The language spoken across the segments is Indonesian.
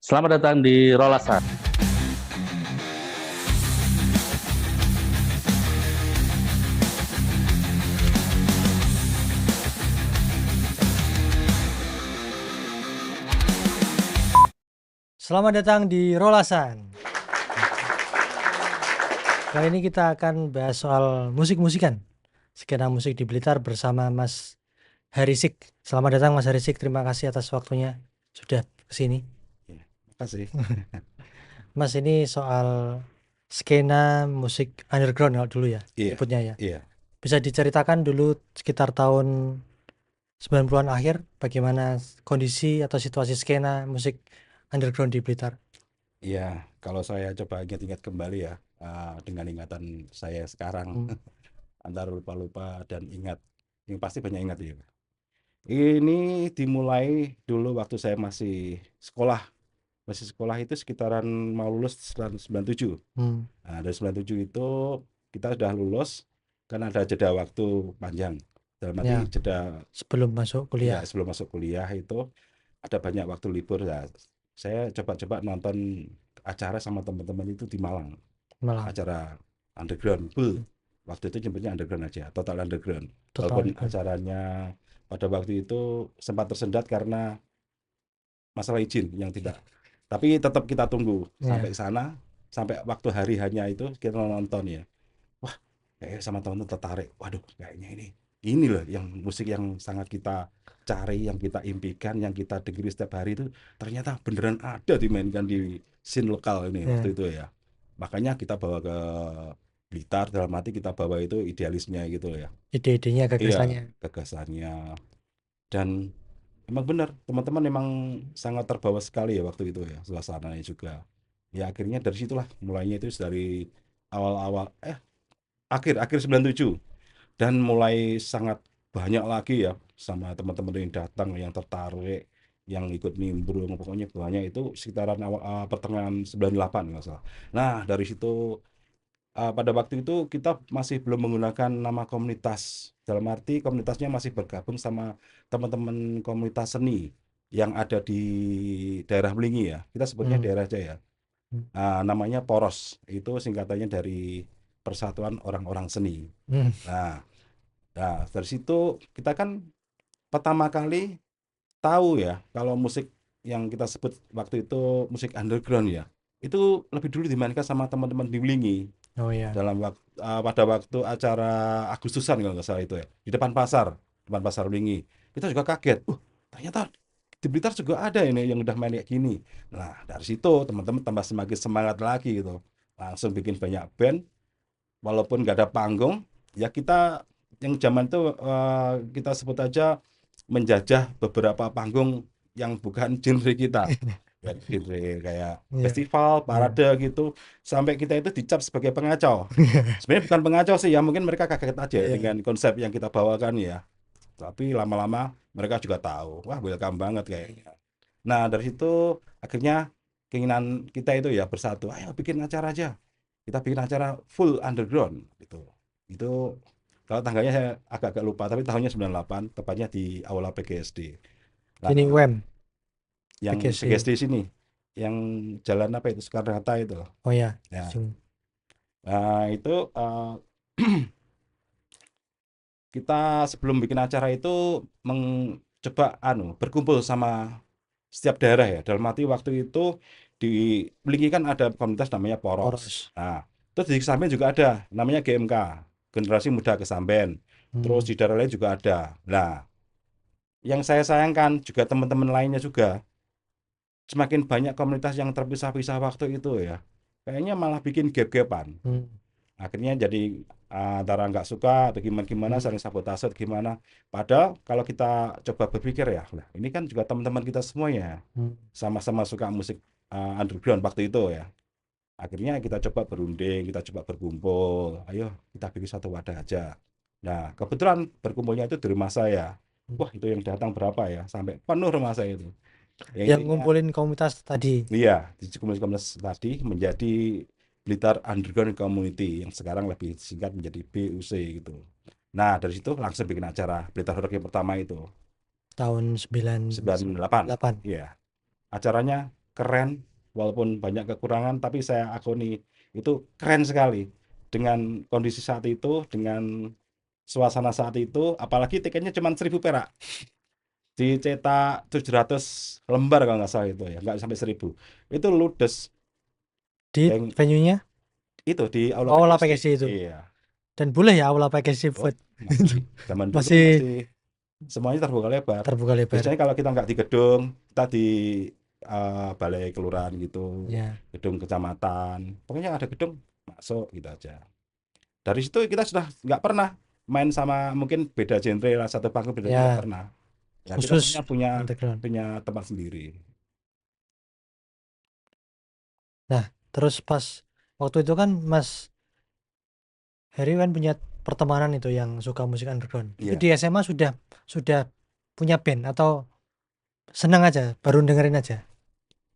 Selamat datang di Rolasan. Selamat datang di Rolasan. Kali ini kita akan bahas soal musik-musikan, skena musik di Blitar bersama Mas Harisik. Selamat datang Mas Harisik, terima kasih atas waktunya sudah kesini. Makasih. Mas, ini soal skena musik underground kalau dulu ya, Iya, nyebutnya ya. iya. Bisa diceritakan dulu sekitar tahun 90-an akhir bagaimana kondisi atau situasi skena musik underground di Blitar? Iya, kalau saya coba ingat-ingat kembali ya, dengan ingatan saya sekarang Hmm. antara lupa-lupa dan ingat, yang pasti banyak ingat ya. Ini dimulai dulu waktu saya masih sekolah itu sekitaran mau lulus tahun 97. Hmm. Nah, dari 97 itu kita sudah lulus, kan ada jeda waktu panjang. Dalam arti Ya, jeda, sebelum masuk ya kuliah. sebelum masuk kuliah itu ada banyak waktu libur ya. Saya coba-coba nonton acara sama teman-teman itu di Malang, Malang. acara underground full. Waktu itu nyebutnya underground aja, total underground. Total Walaupun underground. acaranya pada waktu itu sempat tersendat karena masalah izin yang tidak. Tapi tetap kita tunggu sampai Ya. sana, sampai waktu hari hanya itu kita nonton ya. Wah, kayak sama teman-teman tertarik. Waduh, kayaknya ini loh yang musik yang sangat kita cari, yang kita impikan, yang kita dengerin setiap hari itu ternyata beneran ada dimainkan di scene lokal ini waktu Ya. itu ya. Makanya kita bawa ke Blitar, dalam arti kita bawa itu idealisnya gitu loh ya. Ide-idenya, Iya, gagasannya. gagasannya. Dan emang benar, teman-teman memang sangat terbawa sekali ya waktu itu ya, suasananya juga. Ya akhirnya dari situlah mulainya itu dari awal-awal akhir 97 dan mulai sangat banyak lagi ya sama teman-teman yang datang yang tertarik yang ikut nimbrung, pokoknya banyak itu sekitaran awal, pertengahan 98 nggak salah. Nah dari situ, pada waktu itu kita masih belum menggunakan nama komunitas, dalam arti komunitasnya masih bergabung sama teman-teman komunitas seni yang ada di daerah Belingi ya, kita sebutnya Hmm. daerah aja ya. Hmm. Namanya Poros, itu singkatannya dari Persatuan Orang-orang Seni. Hmm. Nah, dari situ kita kan pertama kali tahu ya kalau musik yang kita sebut waktu itu musik underground ya, itu lebih dulu dimainkan sama teman-teman di Belingi Oh ya. pada waktu acara Agustusan kalau nggak salah itu ya, di depan pasar Belingi. Kita juga kaget, ternyata di Blitar juga ada ini yang udah main kayak gini. Nah, dari situ teman-teman tambah semakin semangat lagi gitu. Langsung bikin banyak band, walaupun nggak ada panggung, ya kita yang zaman itu kita sebut aja menjajah beberapa panggung yang bukan genre kita. Ya, genre kayak Iya. festival, Iya. parade gitu, sampai kita itu dicap sebagai pengacau. Sebenarnya bukan pengacau sih ya, mungkin mereka kaget aja Iya. dengan konsep yang kita bawakan ya. Tapi lama-lama mereka juga tahu, wah welcome banget kayaknya. Nah, dari situ akhirnya keinginan kita itu ya bersatu, ayo bikin acara aja. Kita bikin acara full underground gitu. Itu kalau tanggalnya saya agak-agak lupa, tapi tahunnya 98, tepatnya di Aula PGSD. Sini Nah, UM, yang PGC. PGSD sini, yang jalan apa itu, Soekarno-Hatta itu loh. Oh ya. Ya, Sini. nah itu kita sebelum bikin acara itu mencoba berkumpul sama setiap daerah ya. Dalam arti waktu itu di Belingi kan ada komunitas namanya Poros. Poros. Nah, terus di Kesamben juga ada namanya GMK, Generasi Muda Kesamben. Terus Hmm. di daerah lain juga ada. Nah, yang saya sayangkan juga teman-teman lainnya juga semakin banyak komunitas yang terpisah-pisah waktu itu ya. Kayaknya malah bikin gap-gapan. Hmm. Akhirnya jadi antara nggak suka atau gimana-gimana, Hmm. saling sabotase atau gimana. Padahal kalau kita coba berpikir ya, lah ini kan juga teman-teman kita semuanya Hmm. sama-sama suka musik underground waktu itu ya. Akhirnya kita coba berunding, kita coba berkumpul. Ayo kita bikin satu wadah aja. Nah, kebetulan berkumpulnya itu di rumah saya. Hmm. Wah, itu yang datang berapa ya? Sampai penuh rumah saya itu. Yang Yang intinya, ngumpulin komunitas tadi. iya, di komunitas tadi menjadi Blitar Underground Community yang sekarang lebih singkat menjadi BUC gitu. Nah, dari situ langsung bikin acara Blitar Rock yang pertama itu, Tahun 98. 98. Iya. Acaranya keren, walaupun banyak kekurangan, tapi saya akuni itu keren sekali. Dengan kondisi saat itu, dengan suasana saat itu, apalagi tiketnya cuma 1.000 perak. Dicetak 700 lembar kalau nggak salah itu ya, nggak sampai 1.000. Itu ludes. Di Yang venue-nya itu di Aula Aula PKSD. PKSD itu. Iya. Dan boleh ya Aula PKSD Oh, buat itu. masih. Zaman dulu Masih masih semuanya terbuka lebar. terbuka lebar. Biasanya kalau kita nggak di gedung, kita di balai kelurahan gitu, Ya, gedung kecamatan. Pokoknya ada gedung, masuk gitu aja. Dari situ kita sudah nggak pernah main sama, mungkin beda genre lah, satu panggung beda, nggak ya pernah. Ya kita khusus punya punya underground. punya tempat sendiri. Nah, terus pas waktu itu kan Mas Heri kan punya pertemanan itu yang suka musik underground. Itu Iya, di SMA sudah punya band atau senang aja, baru dengerin aja.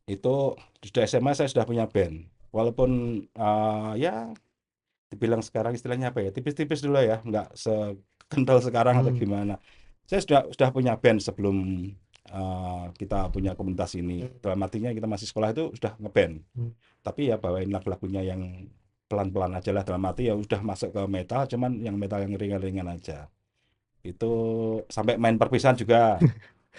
itu sudah SMA saya sudah punya band. Walaupun ya dibilang sekarang istilahnya apa ya, tipis-tipis dulu ya, nggak sekental sekarang atau Hmm. gimana. Saya sudah punya band sebelum kita punya komunitas ini. Hmm. Dalam artinya kita masih sekolah itu sudah ngeband. Hmm. Tapi ya bawain lagu-lagunya yang pelan-pelan aja lah, dalam arti ya udah masuk ke metal, cuman yang metal yang ringan-ringan aja. Itu sampai main perpisahan juga,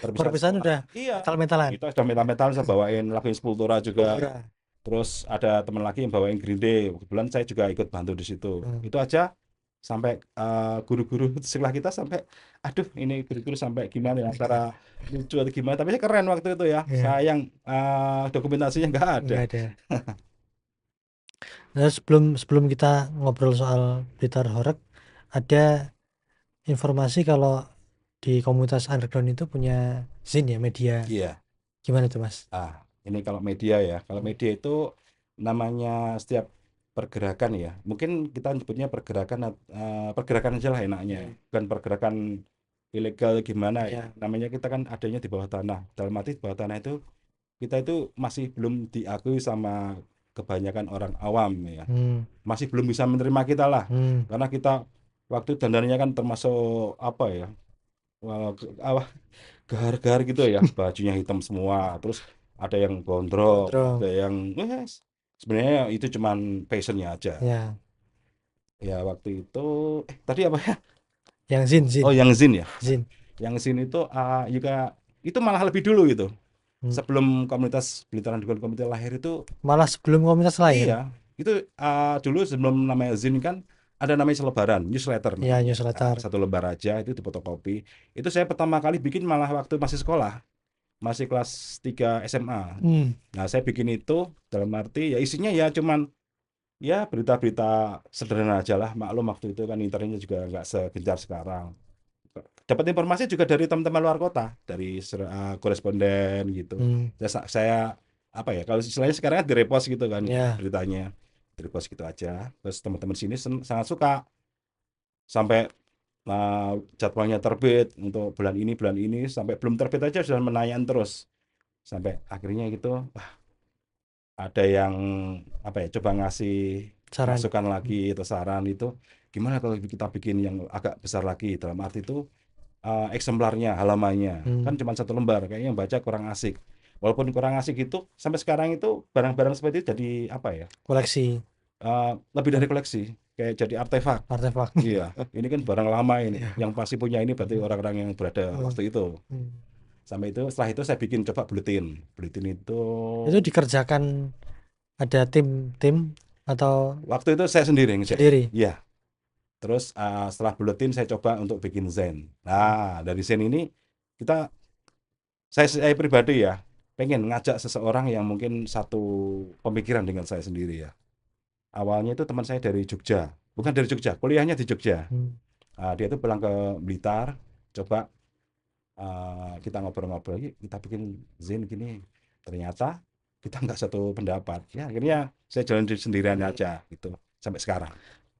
perpisahan Perpisahan sekolah. udah Iya, metal-metalan. kita sudah metal-metal, saya bawain laguin Sepultura juga. Kultura. Terus ada teman lagi yang bawain Green Day. Kebetulan saya juga ikut bantu di situ. Hmm. Itu aja sampai guru-guru sekolah kita sampai, aduh ini guru-guru sampai gimana ya, antara lucu atau gimana. Tapi keren waktu itu ya. Ya, Sayang dokumentasinya nggak ada. nggak ada. Nah, sebelum sebelum kita ngobrol soal Blitar Horeg, ada informasi kalau di komunitas underground itu punya zin ya, media. Iya. Gimana tuh Mas? Ini kalau media ya. Kalau Hmm. media itu namanya setiap pergerakan ya. Mungkin kita nyebutnya pergerakan, pergerakan aja lah enaknya. Bukan pergerakan ilegal gimana ya. Ya. Namanya kita kan adanya di bawah tanah. Dalam arti di bawah tanah itu kita itu masih belum diakui sama kebanyakan orang awam ya. Hmm. Masih belum bisa menerima kita lah. Hmm. Karena kita waktu dandannya kan termasuk apa ya? Gahar-gahar gitu ya, bajunya hitam semua, terus ada yang gondrong, Gondrong. ada yang sebenarnya itu cuman passionnya aja. Ya, Ya waktu itu tadi apa ya? yang zin Oh, zin yang Zin ya. zin. Yang Zin itu juga itu malah lebih dulu gitu. Hmm. Sebelum komunitas Blitar Underground Community lahir itu, Malah sebelum komunitas lahir. iya, itu dulu sebelum namanya Zin kan ada namanya selebaran, newsletter Ya, namanya. newsletter. Satu lembar aja itu difotokopi. Itu saya pertama kali bikin malah waktu masih sekolah, masih kelas 3 SMA. Hmm. Nah, saya bikin itu dalam arti ya isinya ya cuman ya berita-berita sederhana aja lah. Maklum waktu itu kan internetnya juga nggak segencar sekarang. Dapat informasi juga dari teman-teman luar kota, dari koresponden gitu. Hmm. Saya apa ya, kalau istilahnya sekarang kan direpost gitu kan Ya. beritanya. Direpost gitu aja. Terus teman-teman sini sangat suka. Sampai jadwalnya terbit untuk bulan ini sampai belum terbit aja sudah menanyakan terus. Sampai akhirnya gitu ada yang apa ya, coba ngasih Saran. masukan lagi atau saran itu, gimana kalau kita bikin yang agak besar lagi, dalam arti itu eksemplarnya, halamannya kan Hmm. cuma satu lembar, kayaknya yang baca kurang asik. Walaupun kurang asik itu sampai sekarang itu barang-barang seperti itu jadi apa ya, Koleksi lebih dari koleksi, kayak jadi artefak. artefak. Iya, ini kan barang lama ini, Ya. yang pasti punya ini berarti orang-orang yang berada Hmm. waktu itu. Hmm. Sampai itu, setelah itu saya bikin coba buletin. Buletin itu Itu dikerjakan ada tim atau waktu itu saya sendiri ngecek. sendiri? Iya. Terus setelah buletin saya coba untuk bikin Zen. Nah, dari Zen ini kita saya pribadi ya pengen ngajak seseorang yang mungkin satu pemikiran dengan saya sendiri ya. Awalnya itu teman saya dari Jogja, bukan dari Jogja, kuliahnya di Jogja. Hmm. Dia tuh pulang ke Blitar, coba kita ngobrol-ngobrol lagi, kita bikin Zen gini. Ternyata kita nggak satu pendapat. Ya akhirnya saya jalan sendirian aja gitu sampai sekarang.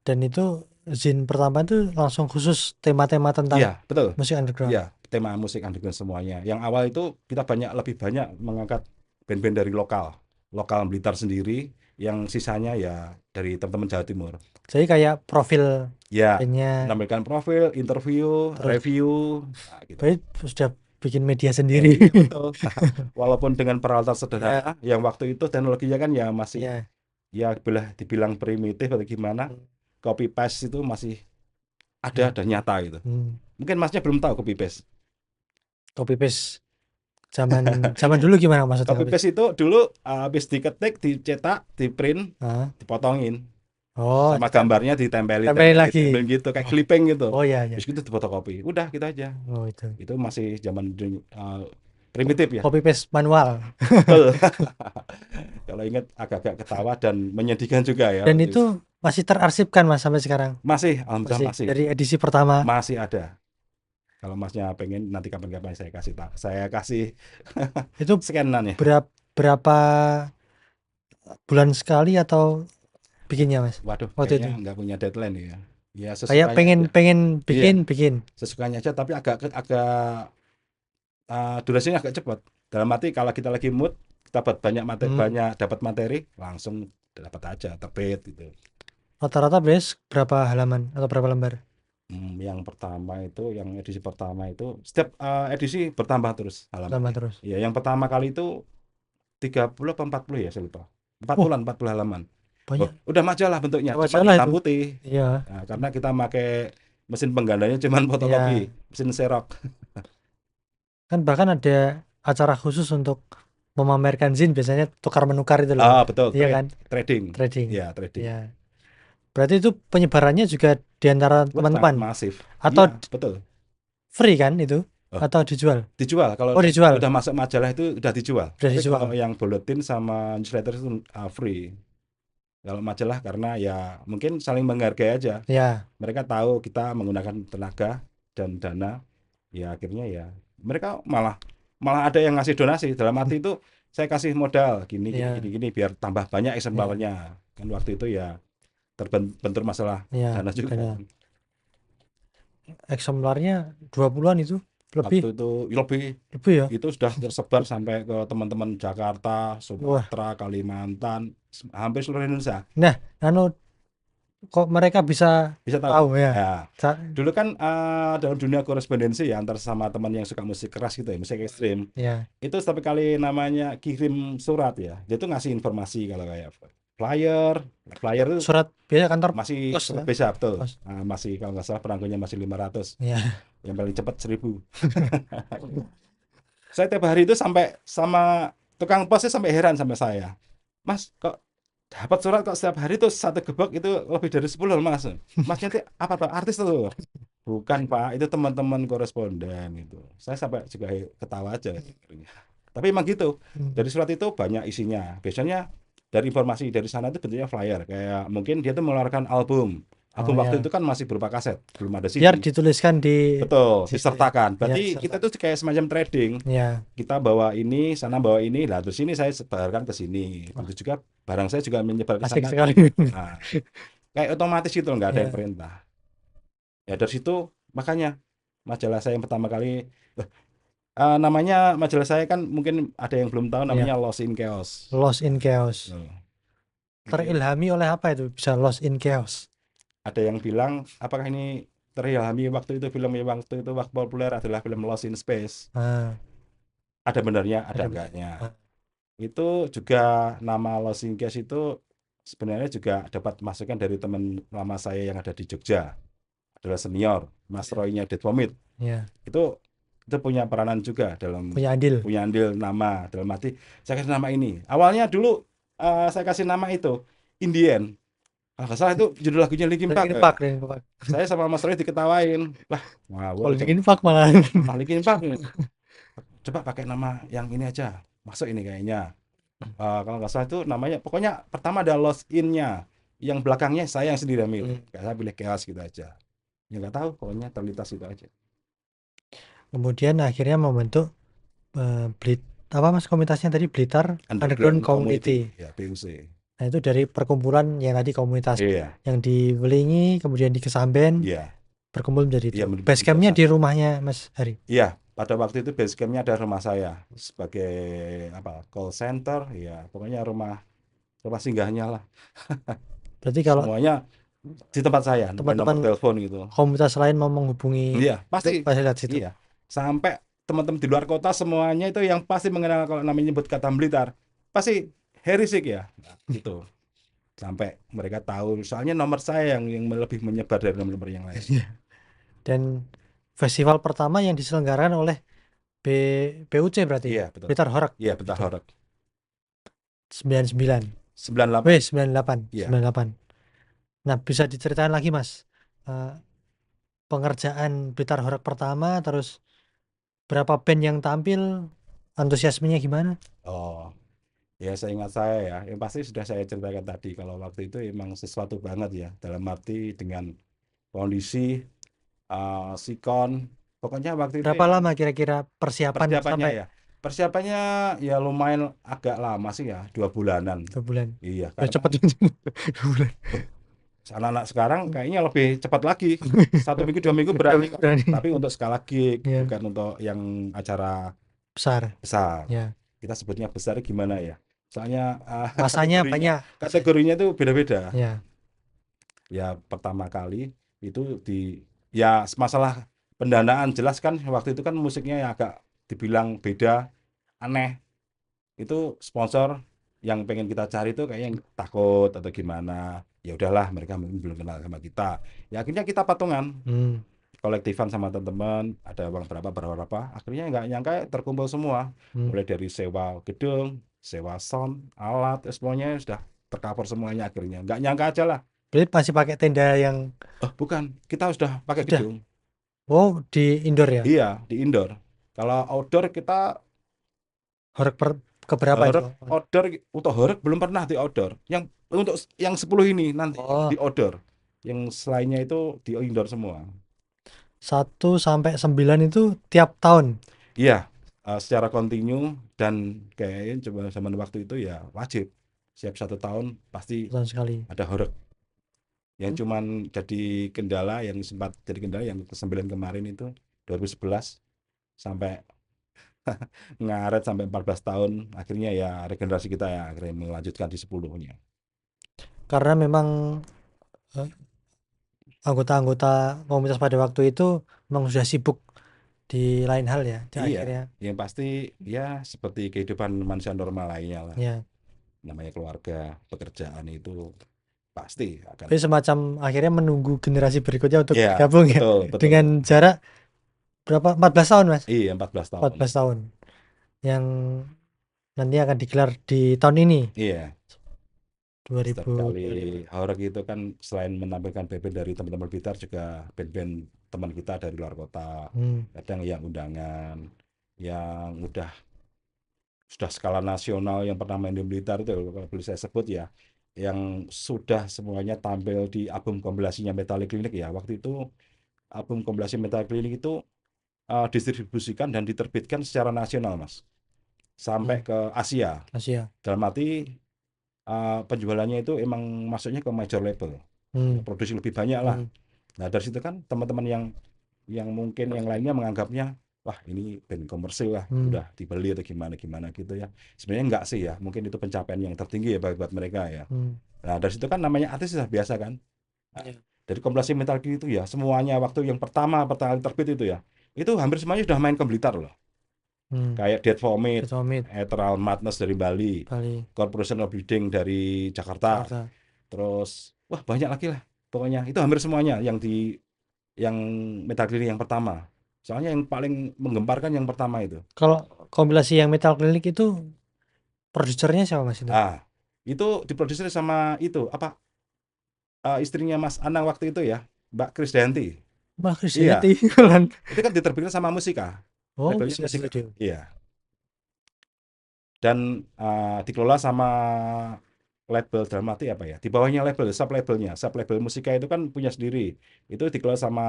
Dan itu zin pertama itu langsung khusus tema-tema tentang Iya, betul. musik underground. Ya, tema musik underground semuanya. Yang awal itu kita lebih banyak mengangkat band-band dari lokal Blitar sendiri, yang sisanya ya dari teman-teman Jawa Timur. Jadi kayak profil Ya, bandnya menampilkan profil, interview, terus review, gitu. berarti sudah bikin media Iya sendiri. betul. Walaupun dengan peralatan Ya, sederhana, yang waktu itu teknologinya kan ya masih ya. ya dibilang primitif atau gimana, Hmm, copy paste itu masih ada ya. dan nyata gitu. Hmm. Mungkin masnya belum tahu copy paste. Copy paste zaman zaman dulu gimana maksudnya Copy copy? paste itu dulu habis diketik, dicetak, di print, Hah? dipotongin, Oh, sama gambarnya ditempelin, tempelin tempelin, lagi. tempelin gitu, kayak Oh, clipping gitu. oh ya ya. Terus gitu difotokopi. Udah gitu aja. Oh itu. Itu masih zaman primitif ya. Copy paste manual. Betul. Kalau ingat agak-agak ketawa dan menyedihkan juga ya Dan waktu itu. itu masih terarsipkan Mas sampai sekarang. Masih, alhamdulillah Masih masih. dari edisi pertama. Masih ada. Kalau masnya pengen nanti kapan-kapan saya kasih Itu scanan ya. berapa bulan sekali atau bikinnya Mas? Waduh, Waktu itu. kayaknya nggak punya deadline ya. Ya Kayak sesukanya pengen aja. pengen Iya, bikin. sesukanya aja tapi agak durasinya agak cepat. Dalam arti kalau kita lagi mood, kita dapat Hmm. banyak dapat materi, langsung dapat aja, terbit gitu. Rata-rata bias berapa halaman atau berapa lembar? Yang pertama itu, yang edisi pertama itu setiap edisi bertambah terus Lama halamannya. terus. Ya, yang pertama kali itu 30 apa 40 ya, saya lupa. Wah, 40 halaman. Oh, banyak. udah majalah bentuknya, Berapa cuman salah hitam itu? putih. Iya, Nah, karena kita pakai mesin penggandanya cuman fotokopi, iya. mesin xerox. Kan bahkan ada acara khusus untuk memamerkan zin biasanya tukar menukar itu loh. Betul, Iya kan? trading. Trading. Ya, trading. Iya. Berarti itu penyebarannya juga di antara Wah, sangat teman-teman masif. atau Iya, betul. free kan itu Oh, atau dijual? dijual. Kalau Oh, dijual. udah masuk majalah itu udah dijual. Udah Tapi kalau dijual. yang bulletin sama newsletter itu free. Kalau majalah karena ya mungkin saling menghargai aja. Ya, Mereka tahu kita menggunakan tenaga dan dana. Ya akhirnya ya mereka malah malah ada yang ngasih donasi. Dalam arti itu saya kasih modal gini gini ya, gini gini biar tambah banyak ya, eksemplarnya. Kan waktu itu ya terbentur masalah ya. dana juga. Dan eksemplarnya 20-an itu Waktu lebih itu lebih lebih ya. itu sudah tersebar sampai ke teman-teman Jakarta, Wah. Sumatera, Kalimantan, hampir seluruh Indonesia. Nah, anu kok mereka bisa Bisa tahu. tahu ya? Ya, Sa- dulu kan dalam dunia korespondensi ya antar sama teman yang suka musik keras gitu ya, musik ekstrim. Ya, Itu setiap kali namanya kirim surat ya, dia tuh ngasih informasi kalau kayak flyer, flyer itu surat biasa kantor masih pos surat kan? bisa betul. Pos. Masih kalau nggak salah perangkonya masih 500, Ya. yang paling cepat 1000. Saya tiap hari itu sampai sama tukang posnya sampai heran sama saya. Mas, kok dapat surat kok setiap hari tuh satu gebok itu lebih dari 10 loh, Mas. Masnya itu apa Pak? Artis tuh? Bukan Pak, itu teman-teman koresponden gitu. Saya sampai juga ketawa aja. Tapi emang gitu. Hmm. Dari surat itu banyak isinya. Biasanya dari informasi dari sana itu bentuknya flyer. Kayak mungkin dia tuh mengeluarkan album. Oh Album waktu ya. itu kan masih berupa kaset, belum ada Biar CD. dituliskan di Betul, situ. disertakan. Ya, Berarti kita serta. tuh kayak semacam trading. Ya. Kita bawa ini, sana bawa ini, lah terus ini saya sebarkan ke sini. Wah, Begitu juga barang saya juga menyebar ke asik sana. sekali. Nah, kayak otomatis gitu, nggak ada yang Ya. perintah. Ya dari situ makanya majalah saya yang pertama kali, namanya majalah saya kan mungkin ada yang belum tahu Ya. namanya Lost in Chaos. Lost in Chaos. Tuh. Terilhami oleh apa itu bisa Lost in Chaos? Ada yang bilang apakah ini terilhami waktu itu film yang waktu itu waktu populer adalah film Lost in Space. Ah, Ada benarnya, ada ada. enggaknya. Ah, Itu juga nama Lost in Case itu sebenarnya juga dapat masukan dari teman lama saya yang ada di Jogja, adalah senior, Mas ya. Roy-nya Dead Vomit. Ya. Itu punya peranan juga dalam Punya andil. punya andil nama dalam arti saya kasih nama ini. Awalnya dulu saya kasih nama itu Indian. Kalau nggak salah itu judul lagunya Linkin Park. Linkin Park, Linkin Park. Saya sama Mas Roy diketawain. Lah, Kalau ngawur Linkin Park malah. Linkin Park. Coba pakai nama yang ini aja. Masuk ini kayaknya. Kalau nggak salah itu namanya pokoknya pertama ada Lost In-nya, yang belakangnya saya yang sendiri milih, Hmm. kayak saya pilih Chaos gitu aja, ya nggak tahu pokoknya terlintas itu aja. Kemudian akhirnya membentuk apa mas komunitasnya tadi Blitar Underground Underground Community Community. ya, PUC. Nah itu dari perkumpulan yang tadi komunitas Iya, yang di Welingi kemudian di Kesamben iya, berkumpul menjadi iya, itu. Base campnya di rumahnya Mas Hari. iya, pada waktu itu base campnya ada rumah saya sebagai apa, call center ya, pokoknya rumah rumah singgahnya lah, Berarti kalau semuanya di tempat saya, nomor teman-teman telepon gitu. komunitas lain mau menghubungi Iya, itu pasti. pasti lihat situ. Iya, sampai teman-teman di luar kota semuanya itu yang pasti mengenal kalau namanya nyebut kata Blitar, pasti Harry Sik ya. Nah, gitu. Sampai mereka tahu soalnya nomor saya yang lebih menyebar dari nomor-nomor yang lain. Dan festival pertama yang diselenggarakan oleh BUC berarti Iya, betul. Blitar Horeg Iya, betul itu Horeg. 99. 98. 98. Iya. 98. Nah, bisa diceritain lagi Mas, eh, pengerjaan Blitar Horeg pertama, terus berapa band yang tampil, antusiasmenya gimana? Oh, ya seingat saya ya, yang pasti sudah saya ceritakan tadi kalau waktu itu emang sesuatu banget ya, dalam arti dengan kondisi sikon, pokoknya waktu itu Berapa emang lama kira-kira persiapan persiapannya sampai ya. Persiapannya ya lumayan agak lama sih ya, 2 bulanan. 2 bulan? Iya, Ya karena cepet 2 bulan. oh, anak-anak sekarang kayaknya lebih cepat lagi. 1 minggu, 2 minggu berani kok. Berani. Tapi untuk skala gig, Ya, bukan untuk yang acara besar. besar. Ya, Kita sebutnya besar gimana ya? Soalnya masanya kategorinya banyak. kategorinya itu beda-beda. Ya, Ya pertama kali itu ya masalah pendanaan jelas kan waktu itu kan musiknya ya agak dibilang beda, aneh. Itu sponsor yang pengen kita cari itu kayak yang takut atau gimana. Ya udahlah mereka mungkin belum kenal sama kita. Ya akhirnya kita patungan, hmm, kolektifan sama teman-teman, ada uang berapa berapa. Akhirnya nggak nyangka terkumpul semua. hmm. Mulai dari sewa gedung, sewa sound, alat, semuanya sudah tercover semuanya akhirnya. Nggak nyangka aja lah. Berarti masih pakai tenda yang Oh, bukan, kita sudah pakai sudah. gedung. Oh, di indoor ya? Iya, di indoor. Kalau outdoor kita Horeg keberapa itu? horeg outdoor untuk horeg belum pernah di outdoor. Yang untuk yang 10 ini nanti Oh, di outdoor. Yang selainnya itu di indoor semua. 1 sampai 9 itu tiap tahun. Iya, secara kontinu dan kayaknya coba zaman waktu itu ya wajib. Setiap 1 tahun pasti Tahun sekali. ada horeg. Yang cuman jadi kendala yang sempat jadi kendala yang ke-9 kemarin itu 2011 sampai ngaret sampai 14 tahun akhirnya ya regenerasi kita ya akhirnya melanjutkan di 10-nya. Karena memang eh, anggota-anggota komunitas pada waktu itu memang sudah sibuk di lain hal ya. Di Iya, akhirnya yang pasti ya seperti kehidupan manusia normal lainnya lah. ya. Namanya keluarga, pekerjaan itu pasti akan. Jadi semacam akhirnya menunggu generasi berikutnya untuk Iya, bergabung ya. betul, betul. Dengan jarak berapa? 14 tahun, Mas. Iya, 14 tahun. 14 tahun. Yang nanti akan digelar di tahun ini Iya, setiap 2000. kali horeg itu kan selain menampilkan band dari teman-teman Blitar juga band-band teman kita dari luar kota. Hmm. Kadang yang undangan, yang sudah skala nasional yang pernah main di Blitar itu kalau boleh saya sebut ya, yang sudah semuanya tampil di album kompilasinya Metallic Clinic ya. Waktu itu album kompilasi Metallic Clinic itu distribusikan dan diterbitkan secara nasional, Mas. Sampai Hmm. ke Asia. Asia. Dalam arti penjualannya itu emang masuknya ke major label. Ya, Hmm. produksi lebih banyak lah. Hmm. Nah, dari situ kan teman-teman yang mungkin yang lainnya menganggapnya wah ini band komersil lah Hmm. udah dibeli atau gimana gimana gitu ya sebenarnya enggak sih ya mungkin itu pencapaian yang tertinggi ya buat mereka ya. Hmm. Nah dari situ kan namanya artis sudah biasa kan. Nah, Ya. dari kompilasi Metal Gear itu ya semuanya waktu yang pertama kali terbit itu ya itu hampir semuanya sudah main ke Blitar loh Hmm. kayak Dead Vomit, Ketua Mid Ethereal Madness dari Bali, Bali, Corporation of Bleeding dari Jakarta, Jakarta. terus wah banyak lagi lah pokoknya itu hampir semuanya yang Metal Gear yang pertama. Soalnya yang paling menggemparkan yang pertama itu. Kalau kompilasi yang Metal Clinic itu produsernya siapa, Mas itu? Ah, itu diproduksi sama itu apa istrinya Mas Anang waktu itu ya, Mbak Krisdayanti. Wah, Iya, Krisdayanti. itu itu kan diterbitkan sama Musika, Oh, labelnya Musika Musika. Studio. Iya, dan dikelola sama label dalam arti apa ya? Di bawahnya label, sub label Musika itu kan punya sendiri. Itu dikelola sama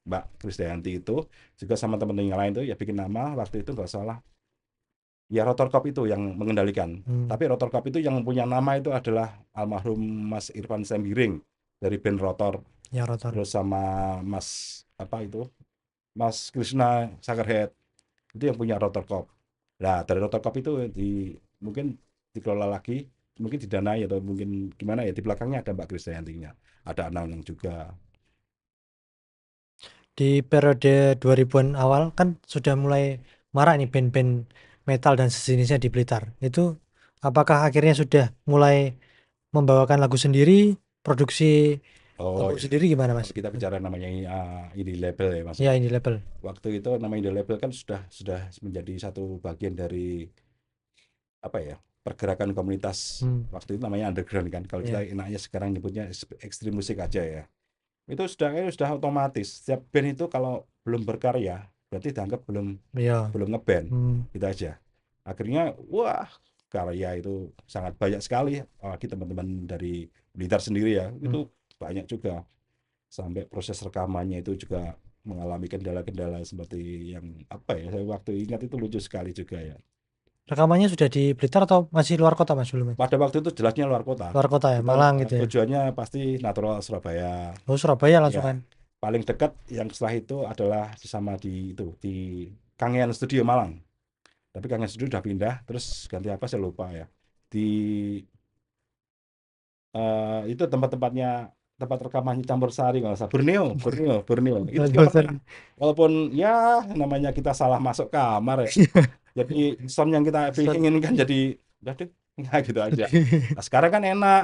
Mbak Krisdayanti itu, juga sama teman-teman yang lain tuh ya bikin nama waktu itu nggak salah. Ya Rotor Cup itu yang mengendalikan. Hmm. Tapi Rotor Cup itu yang punya nama itu adalah almarhum Mas Irfan Sembiring dari band Rotor. Ya, Rotor. Terus sama Mas apa itu? Mas Krishna Sakerhead. Itu yang punya Rotor Cup. Nah, dari Rotor Cup itu mungkin dikelola lagi, mungkin didanai atau mungkin gimana ya di belakangnya ada Mbak Krisdayantinya. Ada Anang juga. Di periode 2000-an awal kan sudah mulai marak nih band-band metal dan sejenisnya di Blitar. Itu apakah akhirnya sudah mulai membawakan lagu sendiri, produksi Oh album ya, sendiri gimana Mas? kalau kita bicara namanya indie label ya Mas Ya ya. ini label. Waktu itu nama indie label kan sudah menjadi satu bagian dari apa ya, pergerakan komunitas. Hmm, Waktu itu namanya underground kan. Kalau kita ya, enaknya sekarang nyebutnya ekstrim musik aja ya. Itu sudah otomatis. Setiap band itu kalau belum berkarya, berarti dianggap belum ya. belum ngeband. Hmm, Gitu aja. Akhirnya wah, karya itu sangat banyak sekali. Apalagi teman-teman dari Blitar sendiri ya, hmm. itu banyak juga. Sampai proses rekamannya itu juga mengalami kendala-kendala seperti yang apa ya, saya waktu ingat itu lucu sekali juga ya. Rekamannya sudah di Blitar atau masih luar kota Mas dulu Mas? Pada waktu itu jelasnya luar kota. Luar kota ya, Kita Malang gitu ya. tujuannya pasti natural Surabaya. Oh Surabaya langsung Ya, kan. paling dekat yang setelah itu adalah sama di Kangean Studio Malang. Tapi Kangean Studio udah pindah, terus ganti apa saya lupa ya. Di itu tempat rekamannya Campur Sari nggak salah. Borneo, Borneo, Borneo. Itu juga pernah. Bosan. Walaupun ya namanya kita salah masuk kamar ya. Jadi sound yang kita Bosan. inginkan jadi aduh, ya gitu aja. Nah, sekarang kan enak,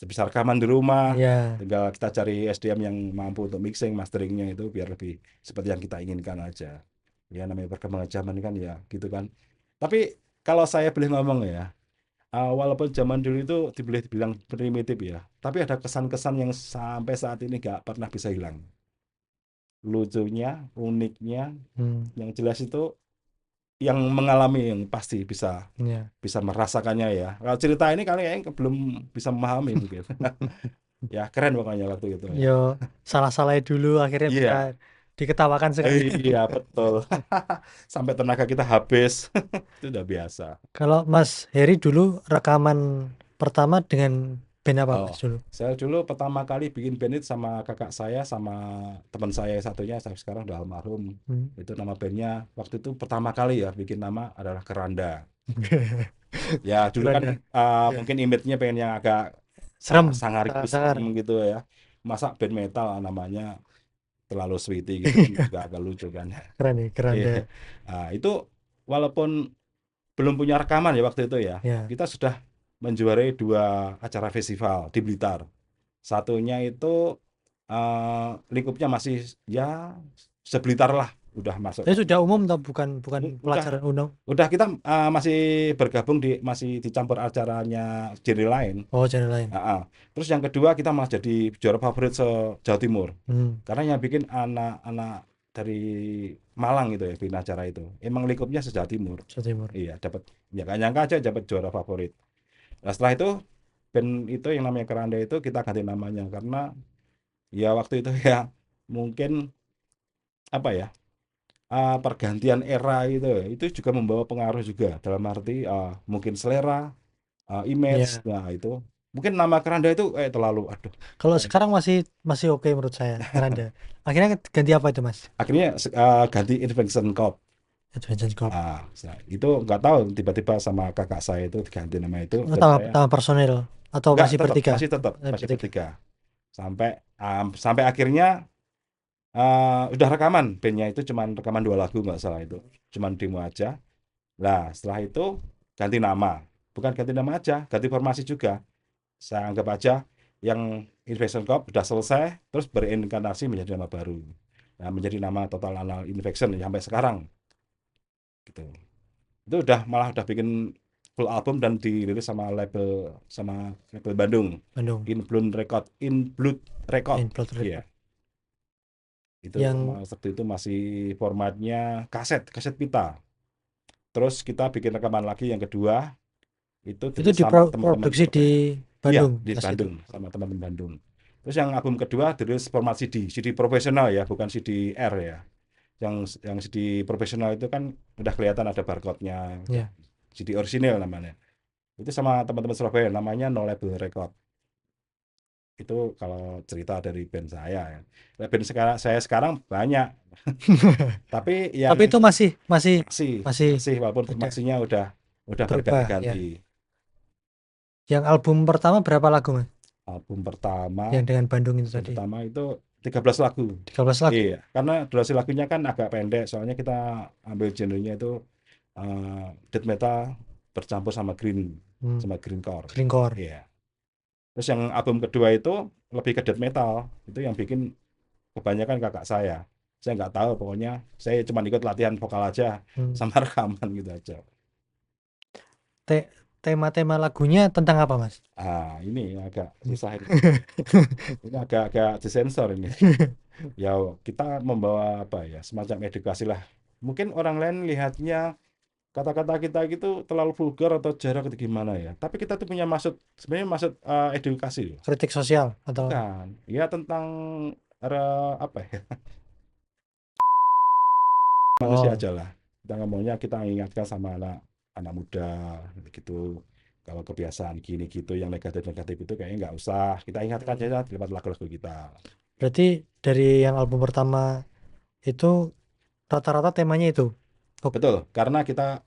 bisa rekaman di rumah, Ya, tinggal kita cari SDM yang mampu untuk mixing, masteringnya itu biar lebih seperti yang kita inginkan aja. Ya namanya perkembangan zaman kan ya gitu kan. Tapi kalau saya boleh ngomong ya, walaupun zaman dulu itu boleh dibilang primitif ya, tapi ada kesan-kesan yang sampai saat ini nggak pernah bisa hilang. Lucunya, uniknya, hmm, yang jelas itu yang mengalami yang pasti bisa ya. bisa merasakannya ya. Kalau cerita ini kalian belum bisa memahami mungkin. Ya keren pokoknya waktu itu ya. Yo, salah-salah dulu akhirnya bisa Iya, diketawakan sekarang. iya betul. Sampai tenaga kita habis. Itu udah biasa. Kalau Mas Heri dulu rekaman pertama dengan band apa Oh, Mas dulu? saya dulu pertama kali bikin band itu sama kakak saya sama teman saya satunya saya sekarang udah almarhum. Hmm. Itu nama bandnya waktu itu pertama kali ya bikin nama adalah Keranda. Ya dulu Keren kan ya. Ya. mungkin image-nya pengen yang agak Serem, sangariku sangar. serem gitu ya. Masa band metal namanya terlalu sweety gitu kan juga agak lucu kan. Keren nih, keren Iya. deh. Itu walaupun belum punya rekaman ya waktu itu ya, Ya. kita sudah menjuarai dua acara festival di Blitar. Satunya itu lingkupnya masih ya seblitar lah, udah masuk. Tapi sudah umum atau bukan bukan Udah pelajaran undang? udah kita masih bergabung masih dicampur acaranya genre lain. Oh, channel lain. Ah, ah. Terus yang kedua kita malah jadi juara favorit se Jawa Timur. Hmm, Karena yang bikin anak-anak dari Malang itu ya bikin acara itu. Emang lingkupnya se-Jawa Timur. Jawa Timur. Iya, dapat ya gak nyangka aja dapat juara favorit. Nah, setelah itu band itu yang namanya Keranda itu kita ganti namanya karena ya waktu itu ya mungkin apa ya? Pergantian era itu juga membawa pengaruh juga dalam arti mungkin selera, image. Ya. Nah, itu mungkin nama Keranda itu terlalu aduh. Kalau eh, sekarang masih masih oke menurut saya, Keranda. Akhirnya ganti apa itu Mas? Akhirnya ganti Invention Corp. Advent Corp. Itu nggak tahu tiba-tiba sama kakak saya itu diganti nama itu Oh, dan tambah saya tambah personil atau nggak masih tetap bertiga? masih Bertiga. bertiga sampai sampai akhirnya udah rekaman bandnya itu cuman rekaman 2 lagu nggak salah itu cuman demo aja. Lah setelah itu ganti nama, bukan ganti nama aja, ganti formasi juga. Saya anggap aja yang Infection Corp udah selesai terus berinkarnasi menjadi nama baru. Nah, menjadi nama Total Anal Infection sampai sekarang gitu. Itu udah bikin full album dan dirilis sama label Bandung, Bandung. In Blood Record. Plot Iya, Record. itu Yang waktu itu masih formatnya kaset pita. Terus kita bikin rekaman lagi yang kedua, itu itu dirilis sama teman-teman diproduksi di Surabaya. Iya, Bandung di pas itu. Bandung sama teman-teman Bandung. Terus yang album kedua dirilis format CD profesional ya, bukan CD-R ya. Yang CD profesional itu kan udah kelihatan ada barcode-nya, Ya. CD orisinil namanya. Itu sama teman-teman Surabaya namanya No Label Record. Itu kalau cerita dari band saya ya. Nah, band saya sekarang banyak, tapi yang Tapi itu masih masih masih masih masih walaupun ada formasinya udah berubah ya. berganti-ganti. Yang album pertama berapa lagu Mas? Album pertama Yang dengan Bandung itu album tadi. pertama itu 13 lagu. 13 lagu. Iya, karena durasi lagunya kan agak pendek, soalnya kita ambil genrenya itu death metal bercampur Hmm, sama grindcore. Grindcore. Iya. Terus yang album kedua itu lebih ke death metal, itu yang bikin kebanyakan kakak saya. Saya nggak tahu, pokoknya saya cuma ikut latihan vokal aja Hmm. sama rekaman gitu aja. Tema-tema lagunya tentang apa, Mas? Ini agak Hmm. susah ini. Ini agak disensor ini. Ya kita membawa apa ya, semacam edukasi lah. Mungkin orang lain lihatnya kata-kata kita gitu terlalu vulgar atau jarak atau gimana ya. Tapi kita tuh punya maksud, sebenarnya maksud edukasi loh. Kritik sosial atau Bukan, ya tentang apa ya, manusia oh, aja lah. Kita ngomongnya kita ingatkan sama anak anak muda gitu. Kalau kebiasaan gini gitu yang negatif-negatif itu kayaknya nggak usah. Kita ingatkan hmm. aja lewat lagu-lagu kita. Berarti dari yang album pertama itu rata-rata temanya itu. Oh, Betul, karena kita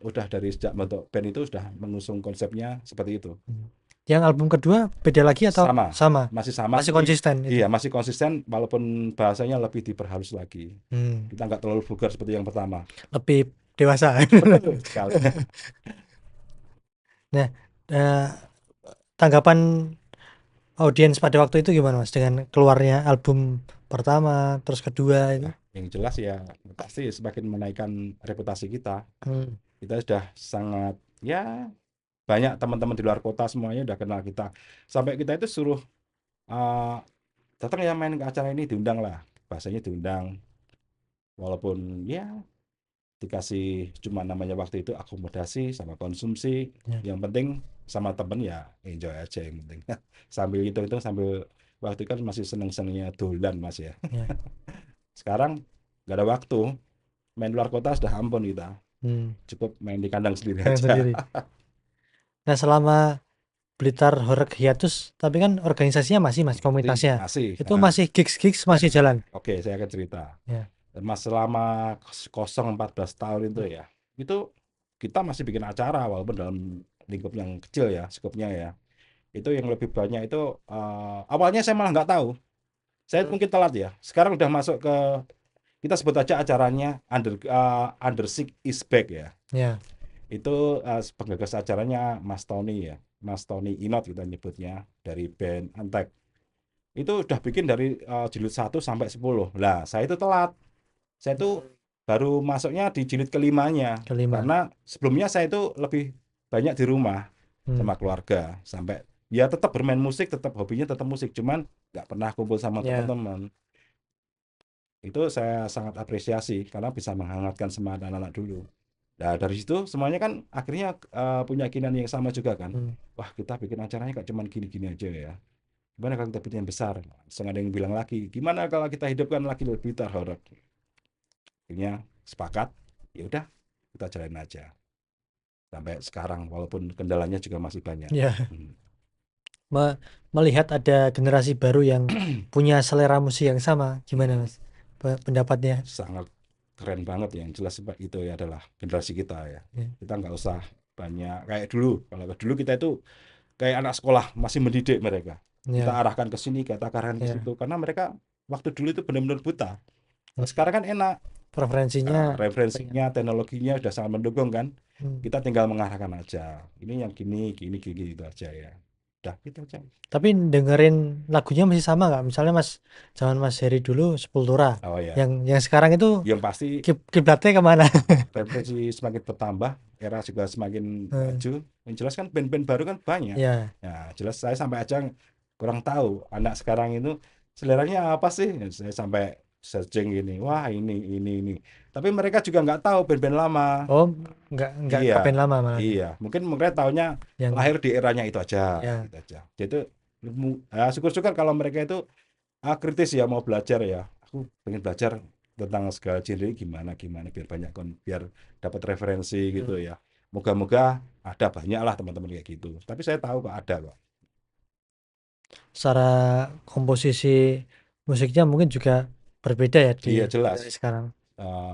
udah dari sejak bentuk band itu sudah mengusung konsepnya seperti itu. hmm. Yang album kedua beda lagi atau Sama, sama? masih sama, Masih tapi konsisten itu. iya masih konsisten walaupun bahasanya lebih diperhalus lagi. Hmm. Kita nggak terlalu vulgar seperti yang pertama. Lebih dewasa. Betul sekali. Nah, eh, tanggapan audiens pada waktu itu gimana, Mas, dengan keluarnya album pertama terus kedua itu? Nah, yang jelas ya pasti semakin menaikkan reputasi kita. Hmm. Kita sudah sangat ya banyak teman-teman di luar kota semuanya udah kenal kita. Sampai kita itu suruh eh, datang ya main ke acara ini diundang lah. Bahasanya diundang walaupun ya dikasih cuma namanya waktu itu akomodasi sama konsumsi, Ya, yang penting sama temen ya enjoy aja yang penting. Sambil itu sambil waktu itu kan masih seneng-senengnya dolan mas ya. ya. Sekarang nggak ada waktu, main luar kota sudah ampun kita, Hmm. cukup main di kandang sendiri Kalian aja. sendiri. Nah, selama Blitar Horeg Hiatus, tapi kan organisasinya masih, Mas, Masih, komunitasnya. masih. Itu masih gigs-gigs masih jalan. Oke, saya akan cerita. Ya, Mas selama kosong 14 tahun itu ya, itu kita masih bikin acara walaupun dalam lingkup yang kecil ya, skopnya ya. Itu yang lebih banyak itu awalnya saya malah nggak tahu. Saya mungkin telat ya. Sekarang udah masuk ke kita sebut aja acaranya Under Six is Back ya. ya, Itu penggagas acaranya Mas Tony ya. Mas Tony Inot kita nyebutnya dari band Antek. Itu udah bikin dari jilid 1 sampai 10. Lah, saya itu telat. Saya itu baru masuknya di jilid kelimanya. kelima. Karena sebelumnya saya itu lebih banyak di rumah Hmm. sama keluarga sampai ya tetap bermain musik, tetap hobinya tetap musik, cuman nggak pernah kumpul sama Ya, teman-teman. Itu saya sangat apresiasi karena bisa menghangatkan semangat anak-anak dulu. Nah, dari situ semuanya kan akhirnya punya keinginan yang sama juga kan. hmm. Wah, kita bikin acaranya kayak cuman gini-gini aja ya. Gimana kalau kita bikin yang besar? Langsung ada yang bilang lagi, gimana kalau kita hidupkan lagi lebih horor? Akhirnya sepakat, ya udah kita jalanin aja. Sampai sekarang walaupun kendalanya juga masih banyak. Ya. Hmm. Melihat ada generasi baru yang punya selera musik yang sama, gimana, Mas? Pendapatnya? Sangat keren banget ya. Yang jelas itu ya adalah generasi kita ya. Ya, Kita nggak usah banyak kayak dulu. Kalau dulu kita itu kayak anak sekolah masih mendidik mereka. Kita ya, arahkan ke sini, kita arahkan ke ya. situ karena mereka waktu dulu itu benar-benar buta. Kalau Hmm. sekarang kan enak, Preferensinya pengen. referensinya, teknologinya sudah sangat mendukung kan. Hmm. Kita tinggal mengarahkan aja. Ini yang gini, gini, gini itu aja ya. Udah gitu aja. Tapi dengerin lagunya masih sama nggak? Misalnya Mas, zaman Mas Heri dulu Sepultura, Oh ya, yang sekarang itu yang pasti kiblatnya kemana? referensi semakin bertambah, era juga semakin Hmm. maju. Yang jelas kan band-band baru kan banyak. Ya, Nah, jelas saya sampai aja kurang tahu anak sekarang itu seleranya apa sih. Ya, saya sampai searching gini, wah ini. Tapi mereka juga nggak tahu band-band lama. oh, nggak Iya, ke band lama malah nih. iya. Mungkin mereka taunya Yang lahir di eranya itu aja, ya, gitu aja. Jadi ya, syukur-syukur kalau mereka itu kritis ya mau belajar ya. Aku pengen belajar tentang segala genre gimana gimana biar banyak biar dapat referensi gitu hmm, ya. Moga-moga ada banyak lah teman-teman kayak gitu. Tapi saya tahu kok ada kok. secara komposisi musiknya mungkin juga berbeda ya Iya di jelas. dari sekarang.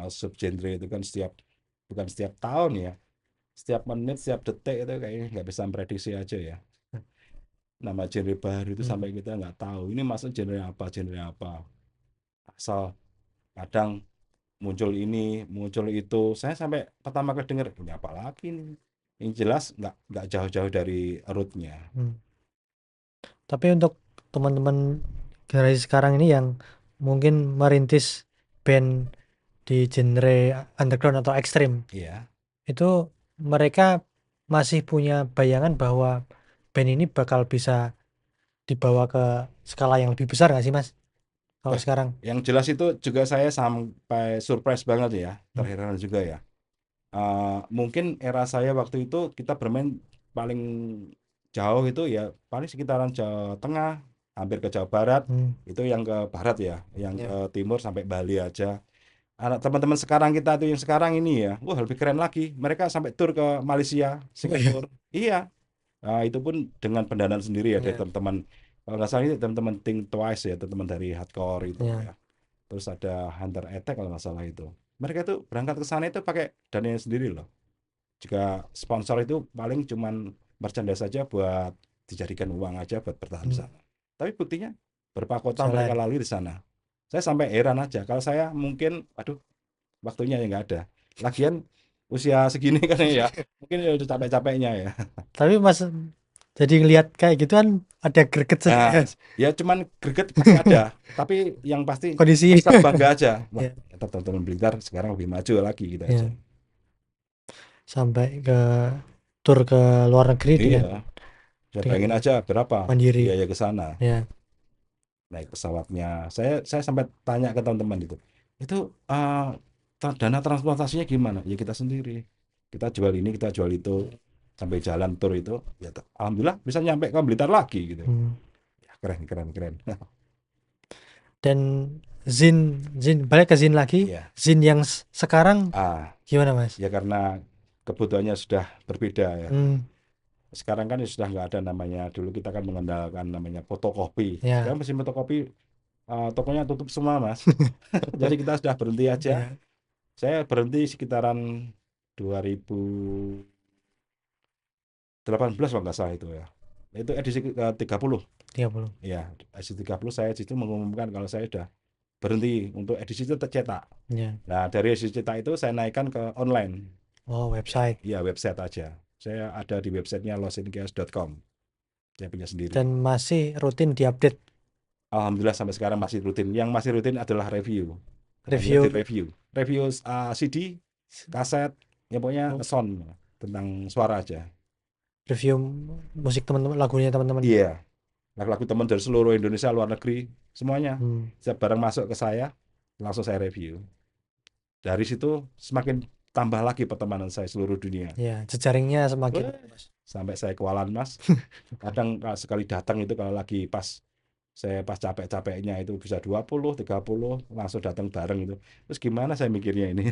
Subgenre itu kan bukan setiap tahun ya. Setiap menit, setiap detik itu kayaknya nggak bisa prediksi aja ya. nama genre baru itu Hmm. sampai kita nggak tahu ini masuk genre apa. Asal kadang muncul ini, muncul itu. Saya sampai pertama kali denger, ini apa lagi nih? Yang jelas nggak jauh-jauh dari rootnya. Hmm. Tapi untuk teman-teman generasi sekarang ini yang mungkin merintis band di genre underground atau ekstrim, Iya. itu mereka masih punya bayangan bahwa band ini bakal bisa dibawa ke skala yang lebih besar nggak sih Mas? Kalau Wah, sekarang? yang jelas itu juga saya sampai surprise banget ya, Hmm. terheran juga ya. Mungkin era saya waktu itu kita bermain paling jauh itu ya paling sekitaran Jawa Tengah, hampir ke Jawa Barat, Hmm. itu yang ke barat ya, yang Ya. ke timur sampai Bali aja. Anak teman-teman sekarang kita tuh yang sekarang ini ya, wah lebih keren lagi. Mereka sampai tur ke Malaysia, Oh iya. Singapura. Iya, itu pun dengan pendanaan sendiri ya dari Ya. teman-teman. Kalau nggak salah ini teman-teman Think Twice ya, teman-teman dari Hardcore itu Ya. ya. Terus ada Hunter Attack kalau nggak salah itu. Mereka tuh berangkat ke sana itu pakai dananya sendiri loh. Jika sponsor itu paling cuman merchandise saja buat dijadikan uang aja buat bertahan di Hmm. sana. Tapi buktinya berapa kota mereka Jalan. lalui di sana. Saya sampai heran aja. Kalau saya mungkin, aduh, waktunya ya nggak ada. Lagian usia segini kan ya, mungkin ya udah capek-capeknya ya. Tapi Mas jadi ngelihat kayak gitu kan ada greget Nah, Mas. ya cuman greget pasti ada. Tapi yang pasti Kondisi. rasa bangga aja. Wah, Ya. ternyata teman-teman Blitar sekarang lebih maju lagi gitu aja. Ya. Sampai ke tur ke luar negeri Iya, dengan saya bayangin aja berapa mandiri. biaya ke sana. Ya. Naik pesawatnya. Saya sampai tanya ke teman-teman itu dana transportasinya gimana? Ya kita sendiri. Kita jual ini, kita jual itu, sampai jalan tur itu, ya alhamdulillah bisa nyampe ke Blitar lagi gitu. Hmm. Ya, keren, keren, keren. Dan Zin balik ke Zin lagi. Iya. Zin yang sekarang Ah, gimana Mas? ya karena kebutuhannya sudah berbeda ya. Hmm. Sekarang kan sudah nggak ada namanya, dulu kita kan mengandalkan namanya fotokopi. Ya. Sekarang mesin fotokopi tokonya tutup semua, Mas. Jadi kita sudah berhenti aja. Ya. Saya berhenti sekitaran 2018 kalau nggak salah itu ya. Itu edisi ke 30. 30. Ya, edisi 30 saya situ mengumumkan kalau saya sudah berhenti untuk edisi itu tercetak. Ya. Nah, dari edisi cetak itu saya naikkan ke online. Oh, Ya, website. ya website aja. Saya ada di websitenya lostinchaos.com. Saya punya sendiri. Dan masih rutin diupdate Alhamdulillah sampai sekarang masih rutin. Yang masih rutin adalah review. Alhamdulillah di review review. Review CD, kaset, ya pokoknya sound tentang suara aja. review musik teman-teman, lagunya teman-teman. Iya, lagu-lagu teman dari seluruh Indonesia, luar negeri, semuanya. Hmm. Setiap barang masuk ke saya, langsung saya review. Dari situ semakin tambah lagi pertemanan saya seluruh dunia. Ya, jejaringnya semakin Weh, sampai saya kewalan, Mas. Kadang sekali datang itu kalau lagi pas capek-capeknya itu bisa 20, 30 langsung datang bareng itu. Terus gimana saya mikirnya ini?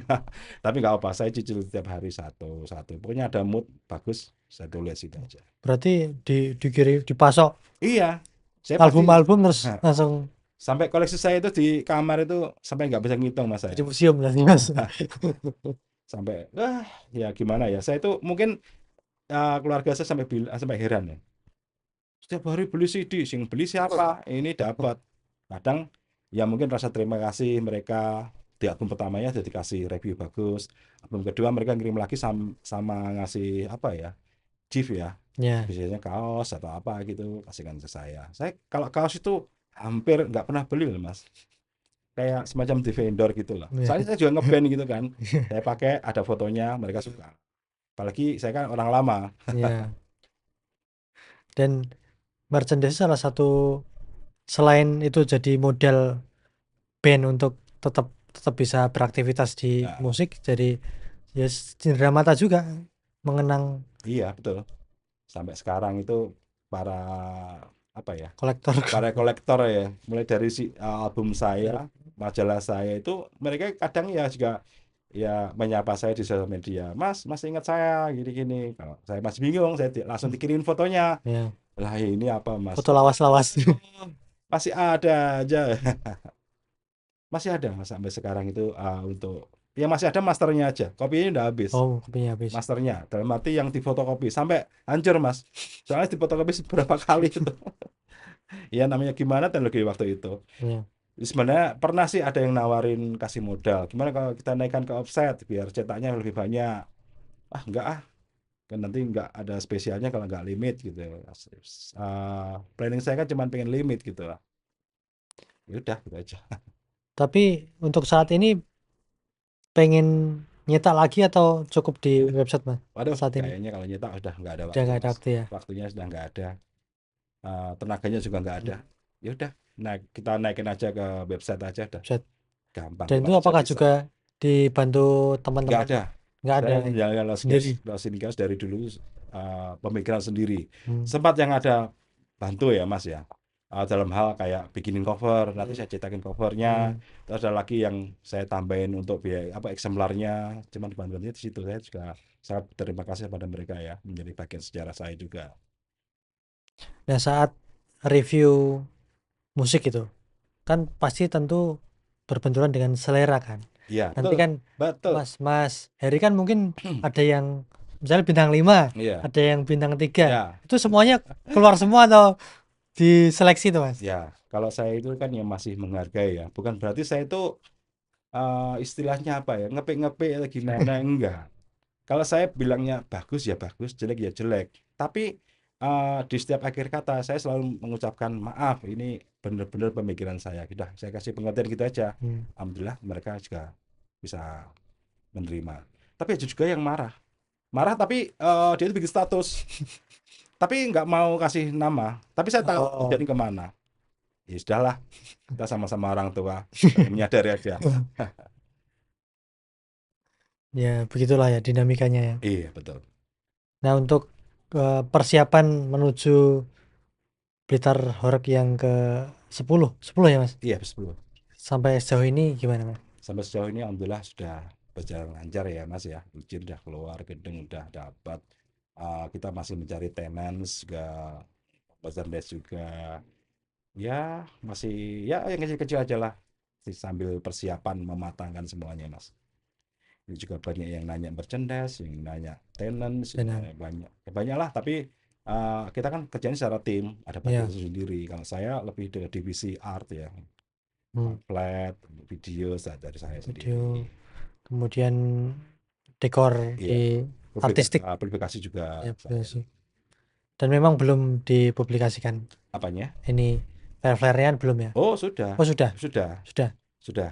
Tapi nggak apa, saya cicil setiap hari satu-satu. Pokoknya ada mood bagus, saya tulis itu aja. berarti dikirim dipasok Iya, saya pasti album-album terus langsung sampai koleksi saya itu di kamar itu sampai nggak bisa ngitung mas jadi saya. museum nanti Mas. Sampai ya gimana ya, saya itu mungkin keluarga saya sampai heran ya. Setiap hari beli CD, sing beli siapa? Ini dapat. Kadang ya mungkin rasa terima kasih mereka di album pertamanya jadi dikasih review bagus. Album kedua mereka ngirim lagi sama ngasih apa ya? Gift ya. Ya. Biasanya kaos atau apa gitu kasihkan ke saya. Saya kalau kaos itu hampir nggak pernah beli loh mas. Kayak semacam di vendor gitu lah. Soalnya saya juga ngeband gitu kan. Saya pakai ada fotonya mereka suka. Apalagi saya kan orang lama. Ya. Dan merchandise salah satu, selain itu jadi modal band untuk tetap tetap bisa beraktivitas di Nah, musik, jadi ya cindera mata juga mengenang iya betul. Sampai sekarang itu para apa ya? kolektor. Para kolektor ya, mulai dari album saya, majalah saya itu mereka kadang ya juga ya menyapa saya di sosial media. Mas, masih ingat saya gini-gini. Kalau saya masih bingung, saya langsung dikirim fotonya. Ya, Lah ini apa, Mas? foto lawas-lawas. Oh, masih ada aja. Masih ada Mas sampai sekarang itu untuk yang masih ada masternya aja, kopinya udah habis. Oh, kopinya habis. Masternya, dalam arti yang difotokopi sampai hancur mas. Soalnya difotokopi beberapa kali itu. Ya namanya gimana teknologi waktu itu. Iya. Sebenarnya pernah sih ada yang nawarin kasih modal. Gimana kalau kita naikkan ke offset biar cetaknya lebih banyak? Ah enggak ah, kan nanti enggak ada spesialnya kalau enggak limit gitu. Planning saya kan cuma pengen limit gitu lah. Ya udah gitu aja. Tapi untuk saat ini pengen nyetak lagi atau cukup di website mas? Waduh, Saat ini kayaknya kalau nyetak udah nggak ada udah waktu nggak ada mas. waktu ya. Waktunya sudah nggak ada, tenaganya juga nggak ada. Ya udah, nah kita naikin aja ke website aja dah, Website. gampang. Dan itu Kemana aja apakah bisa. juga dibantu Nggak teman-teman? ada. Nggak ada Saya ya? menjalankan Sendiri. Lost Gas dari dulu, pemikiran sendiri. Hmm. Sempat yang ada bantu ya Mas ya. Dalam hal kayak bikinin cover, nanti Hmm. saya cetakin covernya. Hmm. Terus ada lagi yang saya tambahin untuk biaya apa eksemplarnya. Cuman bantuannya di situ saya juga sangat berterima kasih pada mereka ya, menjadi bagian sejarah saya juga. Nah saat review musik itu kan pasti tentu berbenturan dengan selera kan. Iya, Nanti betul. kan Betul. Mas Heri kan mungkin ada yang misalnya bintang 5, Iya. ada yang bintang 3. Ya, Itu semuanya keluar semua atau diseleksi tuh Mas? ya. Kalau saya itu kan yang masih menghargai ya. Bukan berarti saya itu istilahnya apa ya, ngepek-ngepek atau gimana, enggak. Kalau saya bilangnya bagus ya bagus, jelek ya jelek. Tapi di setiap akhir kata saya selalu mengucapkan maaf, ini benar-benar pemikiran saya. Sudah, saya kasih pengertian gitu aja. Hmm. Alhamdulillah mereka juga bisa menerima. Tapi ada juga yang marah. Marah tapi dia itu bikin status. Tapi nggak mau kasih nama. Tapi saya tahu Oh, tujuannya kemana. Ya sudahlah, kita sama-sama orang tua, menyadari aja. ya begitulah ya dinamikanya ya. Iya betul. Nah untuk persiapan menuju Blitar Horeg yang ke 10, 10 ya Mas. Iya 10. Sampai sejauh ini gimana Mas? Sampai sejauh ini alhamdulillah sudah berjalan lancar ya Mas ya. Izin udah keluar, gedung udah dapat. Kita masih mencari tenants juga, merchandise juga. Ya masih ya yang kecil-kecil aja lah. Sambil persiapan mematangkan semuanya Mas. Ini juga banyak yang nanya merchandise, yang nanya tenants, yang Benar. nanya banyak. Ya, banyak lah, tapi kita kan kerjanya secara tim, ada bagian Ya. sendiri. Kalau saya lebih dari divisi art ya, Hmm. pamflet, video dari saya sendiri. Video, kemudian dekor Iya, di artistik publikasi juga ya, saya. sih. Dan memang belum dipublikasikan Apanya? ini flare-flarean belum ya? Oh, sudah. Oh sudah, Sudah, sudah. sudah.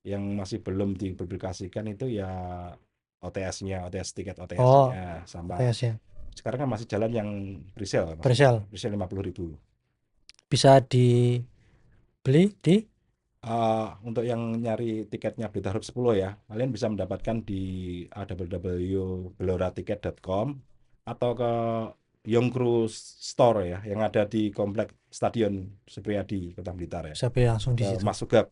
Yang masih belum dipublikasikan itu ya OTS-nya, OTS tiket Oh, OTS-nya sama OTS ya. sekarang kan masih jalan yang presale, Mas. Presale Presale 50.000. bisa dibeli di Untuk yang nyari tiketnya Blitar Hub 10 ya, kalian bisa mendapatkan di www.geloraTiket.com atau ke Yongkru Store ya, yang ada di Komplek Stadion Supriyadi, Kota Blitar ya. bisa beli langsung di situ. Mas Sugap,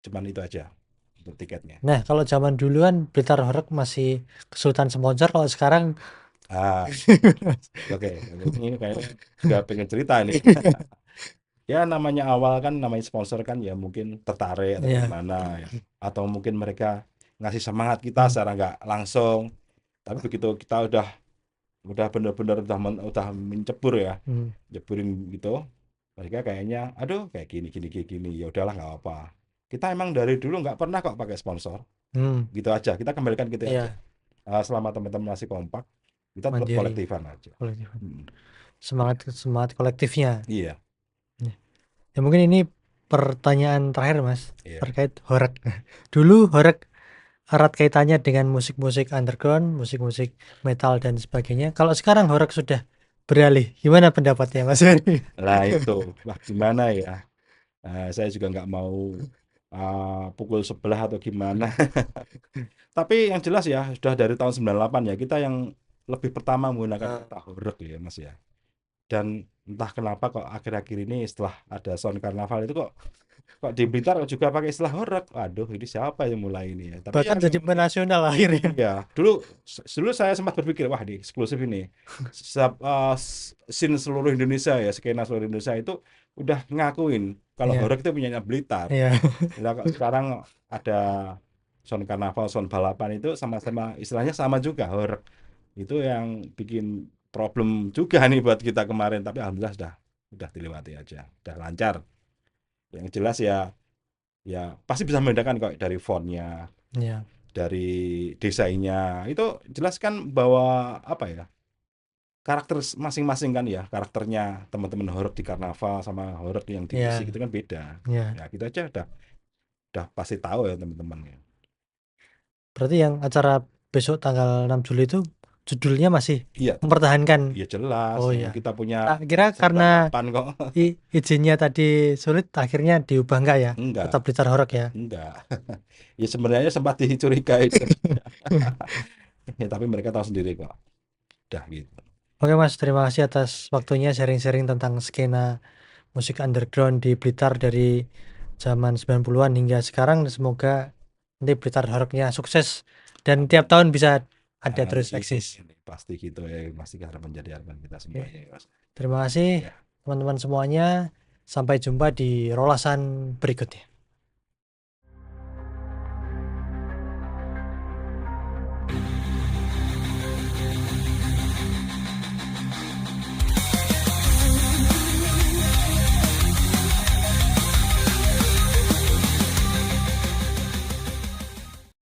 cuman itu aja untuk tiketnya. Nah, kalau zaman dulu kan Blitar Horeg masih kesulitan sponsor, kalau sekarang Ah, oke, ini kayaknya juga pengen cerita ini. Ya namanya awal kan, namanya sponsor kan ya mungkin tertarik atau ya. gimana ya. Atau mungkin mereka ngasih semangat kita Hmm. secara nggak langsung. Tapi begitu kita udah bener-bener udah mencebur ya, Hmm. jeburin gitu, mereka kayaknya aduh kayak gini gini gini gini, ya udahlah nggak apa. Kita emang dari dulu nggak pernah kok pakai sponsor. Hmm. Gitu aja, kita kembalikan gitu aja. Iya, Selama teman-teman masih kompak, kita tetap mandiri kolektifan aja. kolektif. Hmm, Semangat semangat kolektifnya. iya, Ya mungkin ini pertanyaan terakhir Mas iya. terkait Horeg. Dulu Horeg erat kaitannya dengan musik-musik underground, musik-musik metal dan sebagainya. Kalau sekarang Horeg sudah beralih, gimana pendapatnya Mas Ferry? Lah itu, wah gimana ya? Saya juga nggak mau pukul sebelah atau gimana. Tapi yang jelas ya, sudah dari tahun 98 ya, kita yang lebih pertama menggunakan kata horeg ya Mas ya. Dan entah kenapa kok akhir-akhir ini setelah ada sound karnaval itu kok di Blitar juga pakai istilah horeg. Waduh, ini siapa yang mulai ini ya? Tapi ya Bahkan jadi memang nasional akhirnya. iya, dulu saya sempat berpikir, wah ini eksklusif ini. Scene seluruh Indonesia ya, skena seluruh Indonesia itu udah ngakuin kalau Iya, horeg itu punyanya Blitar. iya. Nah, kok sekarang ada sound karnaval, sound balapan itu sama-sama istilahnya sama juga horeg. Itu yang bikin problem juga nih buat kita kemarin, tapi alhamdulillah sudah dilewati aja, udah lancar. Yang jelas ya pasti bisa membedakan kok dari fontnya, Ya, dari desainnya. Itu jelas kan bahwa apa ya? Karakter masing-masing kan ya, karakternya teman-teman horeg di karnaval sama horeg yang di ya, fisik itu kan beda. ya. Ya gitu aja udah pasti tahu ya teman-teman ya. Berarti yang acara besok tanggal 6 Juli itu judulnya masih Iya, mempertahankan. iya jelas. Oh Yang ya. kita punya Tak kira catatan karena papan kok. izinnya tadi sulit, akhirnya diubah enggak ya? Enggak, Tetap Blitar Horeg ya. enggak. Ya sebenarnya sempat dicurigai sebenarnya. Ya, tapi mereka tahu sendiri kok. Udah gitu. Oke Mas, terima kasih atas waktunya sharing-sharing tentang skena musik underground di Blitar dari zaman 90-an hingga sekarang. Semoga nanti Blitar Horegnya sukses dan tiap tahun bisa ada terus eksis. Amin. Pasti gitu ya. Pasti harapan jadi harapan kita Oke, semuanya ya, Mas. terima kasih Ya. teman-teman semuanya. Sampai jumpa di rolasan berikutnya.